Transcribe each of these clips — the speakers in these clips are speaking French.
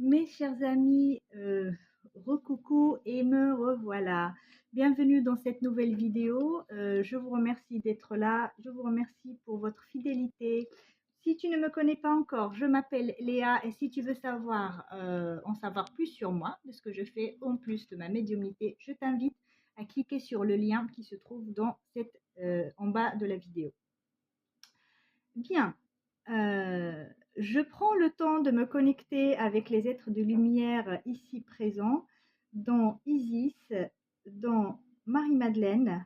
Mes chers amis, recoucou et me revoilà. Bienvenue dans cette nouvelle vidéo. Je vous remercie d'être là. Je vous remercie pour votre fidélité. Si tu ne me connais pas encore, je m'appelle Léa et si tu veux en savoir plus sur moi, de ce que je fais en plus de ma médiumnité, je t'invite à cliquer sur le lien qui se trouve en bas de la vidéo. Bien, je prends le temps de me connecter avec les êtres de lumière ici présents, dont Isis, dont Marie-Madeleine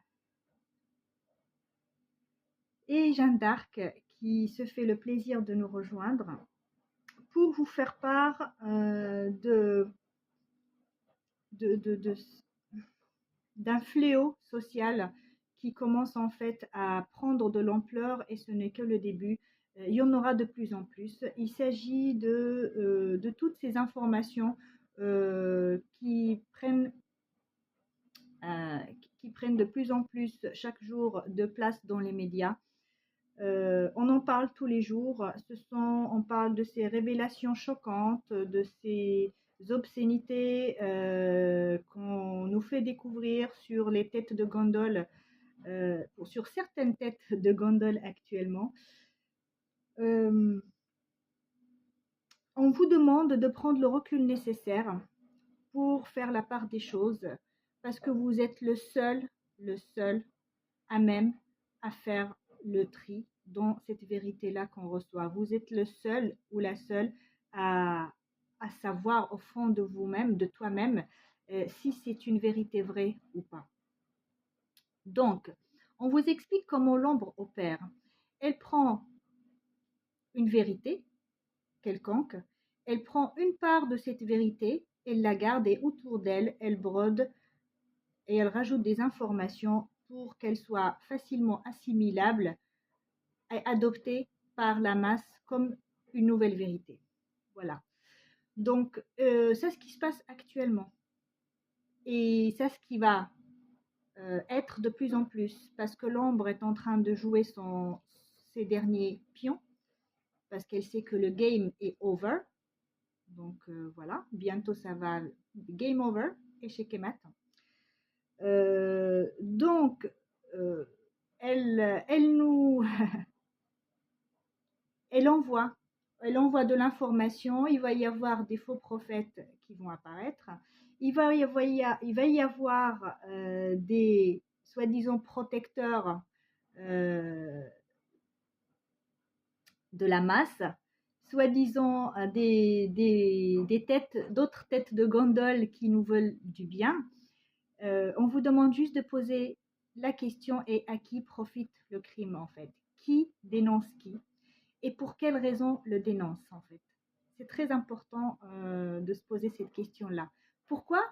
et Jeanne d'Arc, qui se fait le plaisir de nous rejoindre, pour vous faire part d'un fléau social qui commence en fait à prendre de l'ampleur et ce n'est que le début. Il y en aura de plus en plus. Il s'agit de toutes ces informations euh, qui prennent de plus en plus chaque jour de place dans les médias. On en parle tous les jours. On parle de ces révélations choquantes, de ces obscénités qu'on nous fait découvrir sur les têtes de gondole, sur certaines têtes de gondole actuellement. On vous demande de prendre le recul nécessaire pour faire la part des choses, parce que vous êtes le seul à même à faire le tri dans cette vérité-là qu'on reçoit. Vous êtes le seul ou la seule à, à savoir au fond de vous-même, de toi-même, si c'est une vérité vraie ou pas. Donc, on vous explique comment l'ombre opère. Elle prend une vérité quelconque, elle prend une part de cette vérité, elle la garde et autour d'elle, elle brode et elle rajoute des informations pour qu'elle soit facilement assimilable et adoptée par la masse comme une nouvelle vérité. Voilà. Donc, c'est ce qui se passe actuellement. Et c'est ce qui va être de plus en plus, parce que l'ombre est en train de jouer ses derniers pions, parce qu'elle sait que le game est over. Donc voilà, bientôt ça va, game over, échec et mat. Donc, euh, elle nous, elle envoie, elle envoie de l'information. Il va y avoir des faux prophètes qui vont apparaître. Il va y avoir des soi-disant protecteurs de la masse, soi-disant d'autres têtes de gondole qui nous veulent du bien. On vous demande juste de poser la question et à qui profite le crime en fait. Qui dénonce qui et pour quelle raison le dénonce en fait. C'est très important de se poser cette question-là. Pourquoi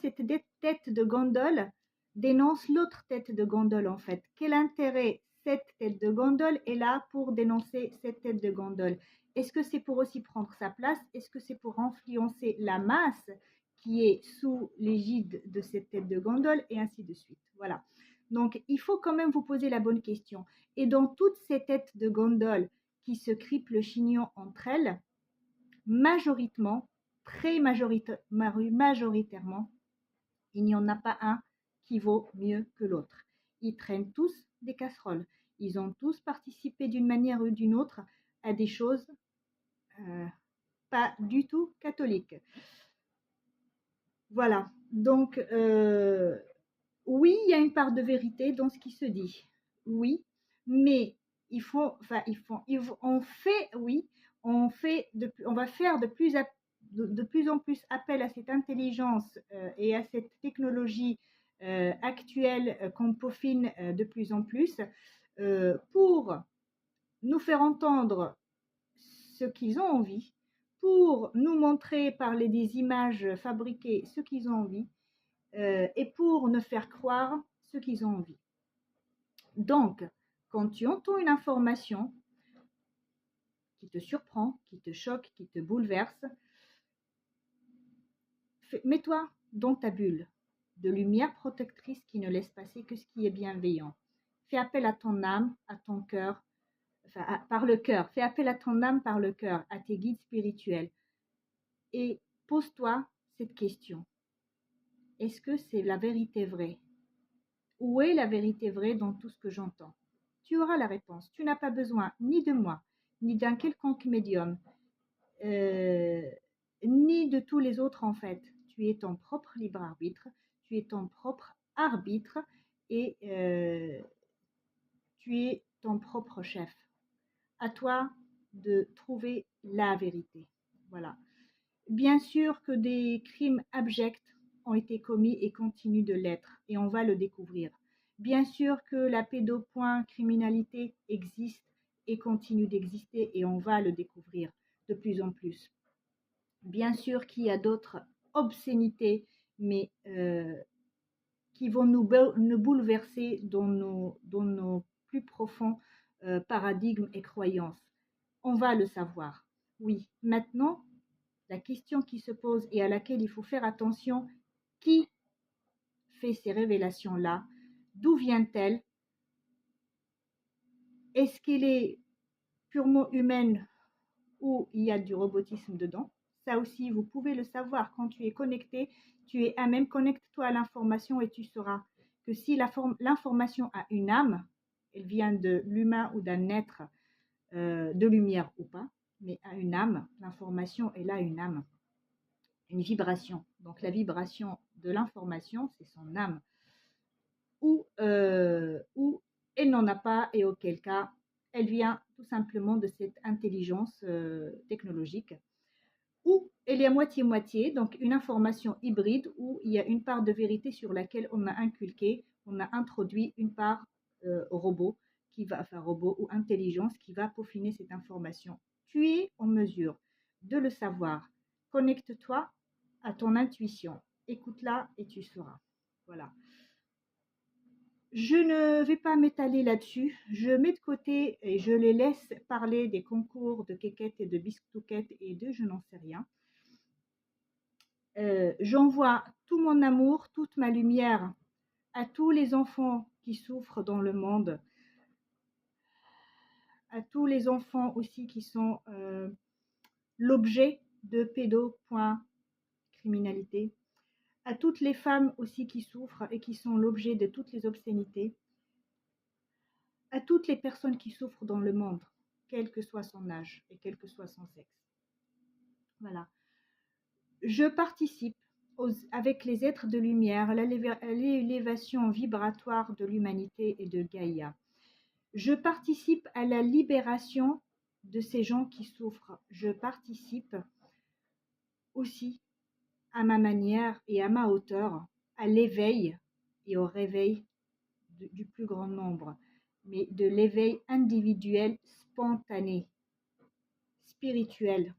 cette tête de gondole dénonce l'autre tête de gondole en fait? Quel intérêt cette tête de gondole est là pour dénoncer cette tête de gondole? Est-ce que c'est pour aussi prendre sa place? Est-ce que c'est pour influencer la masse qui est sous l'égide de cette tête de gondole et ainsi de suite? Voilà. Donc, il faut quand même vous poser la bonne question. Et dans toutes ces têtes de gondole qui se cripent le chignon entre elles, majoritairement, majoritairement, il n'y en a pas un qui vaut mieux que l'autre. Ils traînent tous des casseroles. Ils ont tous participé d'une manière ou d'une autre à des choses pas du tout catholiques. Voilà. Donc, oui, il y a une part de vérité dans ce qui se dit. Oui, mais on va faire de plus en plus appel à cette intelligence et à cette technologie actuelle qu'on peaufine de plus en plus pour nous faire entendre ce qu'ils ont envie, pour nous montrer par des images fabriquées ce qu'ils ont envie et pour nous faire croire ce qu'ils ont envie. Donc, quand tu entends une information qui te surprend, qui te choque, qui te bouleverse, mets-toi dans ta bulle de lumière protectrice qui ne laisse passer que ce qui est bienveillant. Fais appel à ton âme, à ton cœur, par le cœur. Fais appel à ton âme par le cœur, à tes guides spirituels. et pose-toi cette question. Est-ce que c'est la vérité vraie? Où est la vérité vraie dans tout ce que j'entends? Tu auras la réponse. Tu n'as pas besoin ni de moi, ni d'un quelconque médium, euh, ni de tous les autres en fait. Tu es ton propre libre arbitre, tu es ton propre arbitre et tu es ton propre chef. À toi de trouver la vérité. Voilà. Bien sûr que des crimes abjects ont été commis et continuent de l'être, et on va le découvrir. Bien sûr que la pédocriminalité existe et continue d'exister, et on va le découvrir de plus en plus. Bien sûr qu'il y a d'autres obscénités, mais qui vont nous bouleverser dans nos plus profonds paradigmes et croyances. On va le savoir. Oui, maintenant, la question qui se pose et à laquelle il faut faire attention, qui fait ces révélations-là? D'où vient-elle? Est-ce qu'elle est purement humaine ou il y a du robotisme dedans? Ça aussi, vous pouvez le savoir. Quand tu es connecté, tu es à même, connecte-toi à l'information et tu sauras que si l'information a une âme, elle vient de l'humain ou d'un être de lumière ou pas, mais a une âme, l'information, elle a une âme, une vibration. Donc la vibration de l'information, c'est son âme. Ou elle n'en a pas et auquel cas, elle vient tout simplement de cette intelligence technologique. Ou elle est à moitié-moitié, donc une information hybride où il y a une part de vérité sur laquelle on a inculqué, on a introduit une part robot, robot ou intelligence qui va peaufiner cette information. Tu es en mesure de le savoir. Connecte-toi à ton intuition. Écoute-la et tu sauras. Voilà. Je ne vais pas m'étaler là-dessus. Je mets de côté et je les laisse parler des concours de quéquette et de biscouquette et de je n'en sais rien. J'envoie tout mon amour, toute ma lumière à tous les enfants qui souffrent dans le monde, à tous les enfants aussi qui sont l'objet de pédocriminalité, à toutes les femmes aussi qui souffrent et qui sont l'objet de toutes les obscénités, à toutes les personnes qui souffrent dans le monde, quel que soit son âge et quel que soit son sexe. Voilà. Je participe avec les êtres de lumière à l'élévation vibratoire de l'humanité et de Gaïa. Je participe à la libération de ces gens qui souffrent. Je participe aussi à ma manière et à ma hauteur à l'éveil et au réveil du plus grand nombre, mais de l'éveil individuel, spontané, spirituel,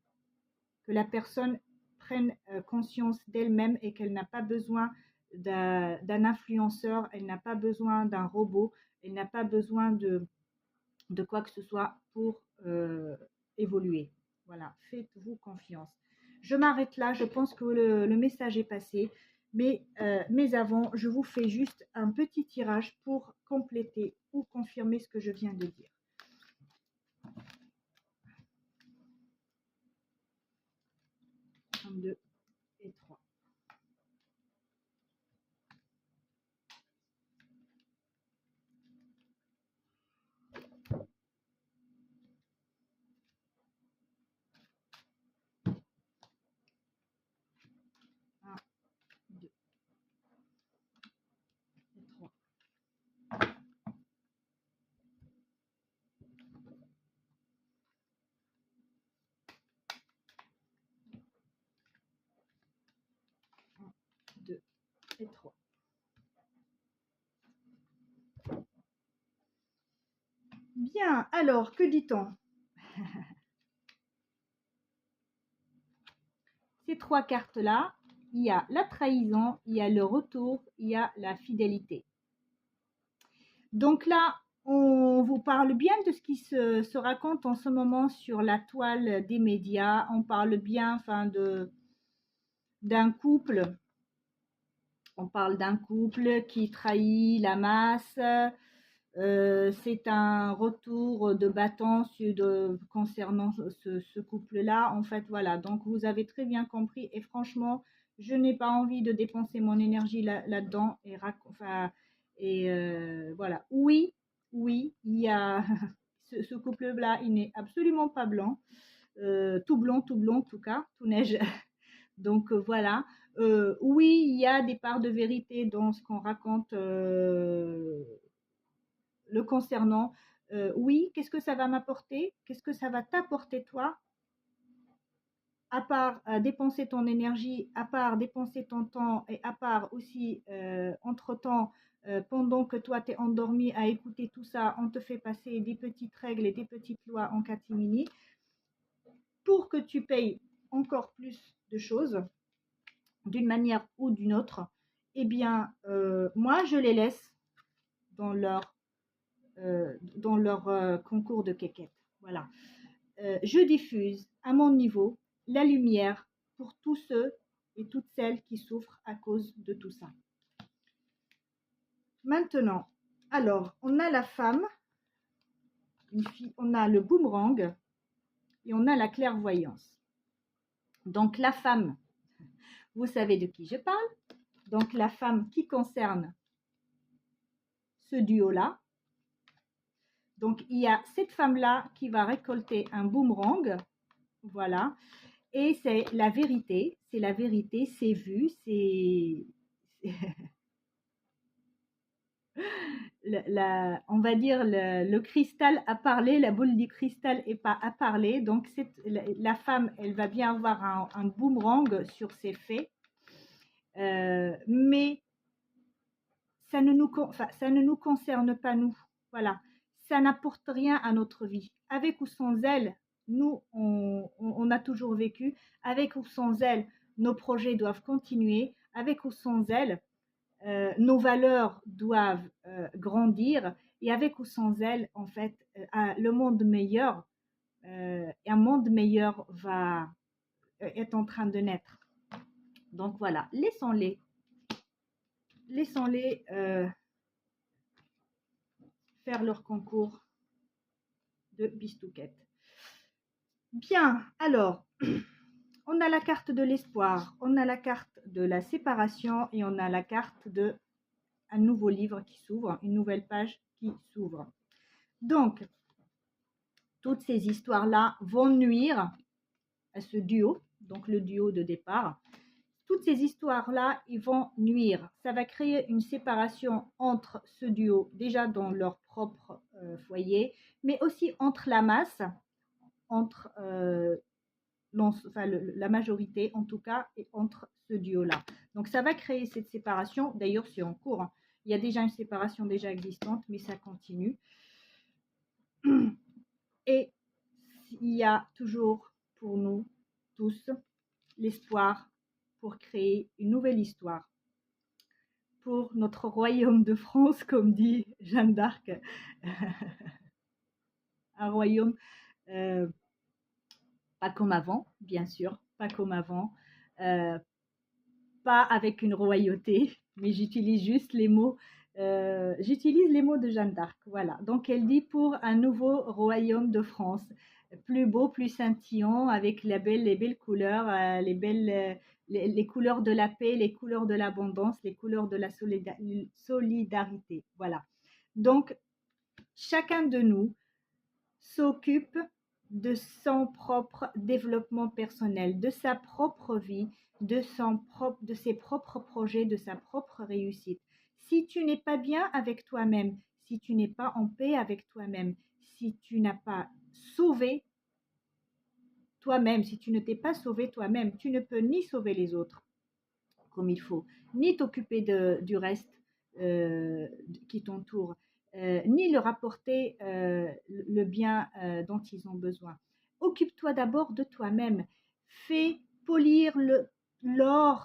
que la personne prenne conscience d'elle-même et qu'elle n'a pas besoin d'un influenceur, elle n'a pas besoin d'un robot, elle n'a pas besoin de quoi que ce soit pour évoluer. Voilà, faites-vous confiance. Je m'arrête là, je pense que le message est passé, mais avant, je vous fais juste un petit tirage pour compléter ou confirmer ce que je viens de dire. 2 et 3. Et 3. Bien, alors, que dit-on? Ces trois cartes-là, il y a la trahison, il y a le retour, il y a la fidélité. Donc là, on vous parle bien de ce qui se raconte en ce moment sur la toile des médias. On parle bien d'un couple. On parle d'un couple qui trahit la masse, C'est un retour de bâton concernant ce couple-là. En fait, voilà. Donc, vous avez très bien compris. Et franchement, je n'ai pas envie de dépenser mon énergie là-dedans. Voilà. Oui, oui, il y a ce couple-là, il n'est absolument pas blanc. Tout blanc en tout cas, tout neige. Donc voilà. Oui, il y a des parts de vérité dans ce qu'on raconte le concernant. Oui, qu'est-ce que ça va m'apporter? Qu'est-ce que ça va t'apporter toi? À part dépenser ton énergie, à part dépenser ton temps et à part aussi, entre-temps, pendant que toi t'es endormi à écouter tout ça, on te fait passer des petites règles et des petites lois en catimini pour que tu payes encore plus de choses d'une manière ou d'une autre. Eh bien, moi, je les laisse dans leur concours de quéquette. Voilà. Je diffuse à mon niveau la lumière pour tous ceux et toutes celles qui souffrent à cause de tout ça. Maintenant, alors, on a la femme, on a le boomerang et on a la clairvoyance. Donc, la femme, vous savez de qui je parle. Donc, la femme qui concerne ce duo-là. Donc, il y a cette femme-là qui va récolter un boomerang. Voilà. Et c'est la vérité, c'est vu, c'est on va dire le cristal a parlé, la boule du cristal est pas à parler. Donc la femme, elle va bien avoir un boomerang sur ses faits, mais ça ne nous concerne pas nous. Voilà, ça n'apporte rien à notre vie. Avec ou sans elle, nous, on a toujours vécu. Avec ou sans elle, nos projets doivent continuer. Avec ou sans elle, nos valeurs doivent grandir. Et avec ou sans elle, en fait, le monde meilleur, un monde meilleur est en train de naître. Donc voilà, laissons-les faire leur concours de bistouquette. Bien, alors, on a la carte de l'espoir, on a la carte de la séparation et on a la carte de un nouveau livre qui s'ouvre, une nouvelle page qui s'ouvre. Donc, toutes ces histoires-là vont nuire à ce duo, donc le duo de départ. Toutes ces histoires-là, ils vont nuire. Ça va créer une séparation entre ce duo, déjà dans leur propre foyer, mais aussi entre la masse, entre la majorité en tout cas, et entre ce duo-là. Donc ça va créer cette séparation. D'ailleurs, c'est en cours. Hein. Il y a déjà une séparation déjà existante, mais ça continue. Et il y a toujours pour nous tous l'espoir pour créer une nouvelle histoire pour notre royaume de France, comme dit Jeanne d'Arc. Un royaume pas comme avant, bien sûr, pas comme avant, pas avec une royauté, mais j'utilise juste les mots. J'utilise les mots de Jeanne d'Arc, voilà. Donc elle dit pour un nouveau royaume de France, plus beau, plus scintillant, avec les belles couleurs, les couleurs de la paix, les couleurs de l'abondance, les couleurs de la solidarité, voilà. Donc chacun de nous s'occupe de son propre développement personnel, de sa propre vie, de ses propres projets, de sa propre réussite. Si tu n'es pas bien avec toi-même, si tu n'es pas en paix avec toi-même, si tu n'as pas sauvé toi-même, si tu ne t'es pas sauvé toi-même, tu ne peux ni sauver les autres comme il faut, ni t'occuper du reste qui t'entoure, ni leur apporter le bien dont ils ont besoin. Occupe-toi d'abord de toi-même. Fais polir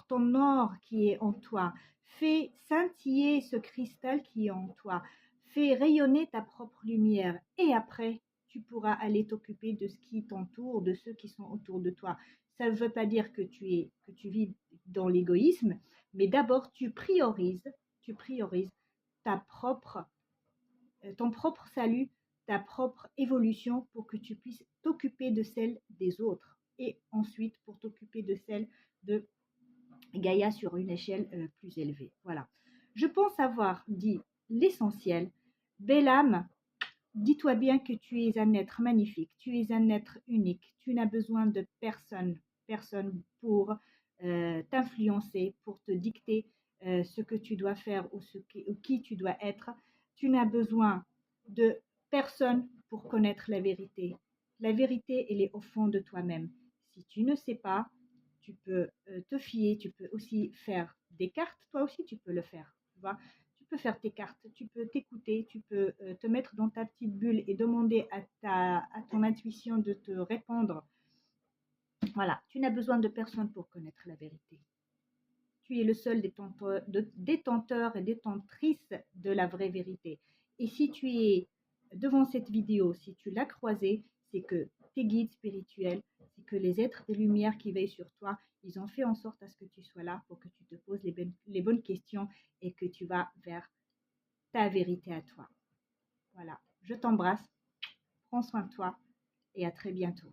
ton or qui est en toi. Fais scintiller ce cristal qui est en toi. Fais rayonner ta propre lumière. Et après, tu pourras aller t'occuper de ce qui t'entoure, de ceux qui sont autour de toi. Ça ne veut pas dire que tu vis dans l'égoïsme, mais d'abord tu priorises ta propre ton propre salut, ta propre évolution pour que tu puisses t'occuper de celle des autres et ensuite pour t'occuper de celle de Gaïa sur une échelle plus élevée. Voilà. Je pense avoir dit l'essentiel. Belle âme, dis-toi bien que tu es un être magnifique, tu es un être unique, tu n'as besoin de personne pour t'influencer, pour te dicter ce que tu dois faire ou qui tu dois être. Tu n'as besoin de personne pour connaître la vérité. La vérité, elle est au fond de toi-même. Si tu ne sais pas, tu peux te fier, tu peux aussi faire des cartes, toi aussi tu peux le faire. Tu vois, tu peux faire tes cartes, tu peux t'écouter, tu peux te mettre dans ta petite bulle et demander à ton intuition de te répondre. Voilà, tu n'as besoin de personne pour connaître la vérité. Tu es le seul détenteur et détentrice de la vraie vérité. Et si tu es devant cette vidéo, si tu l'as croisée, c'est que tes guides spirituels, c'est que les êtres de lumière qui veillent sur toi, ils ont fait en sorte à ce que tu sois là pour que tu te poses les bonnes questions et que tu vas vers ta vérité à toi. Voilà, je t'embrasse, prends soin de toi et à très bientôt.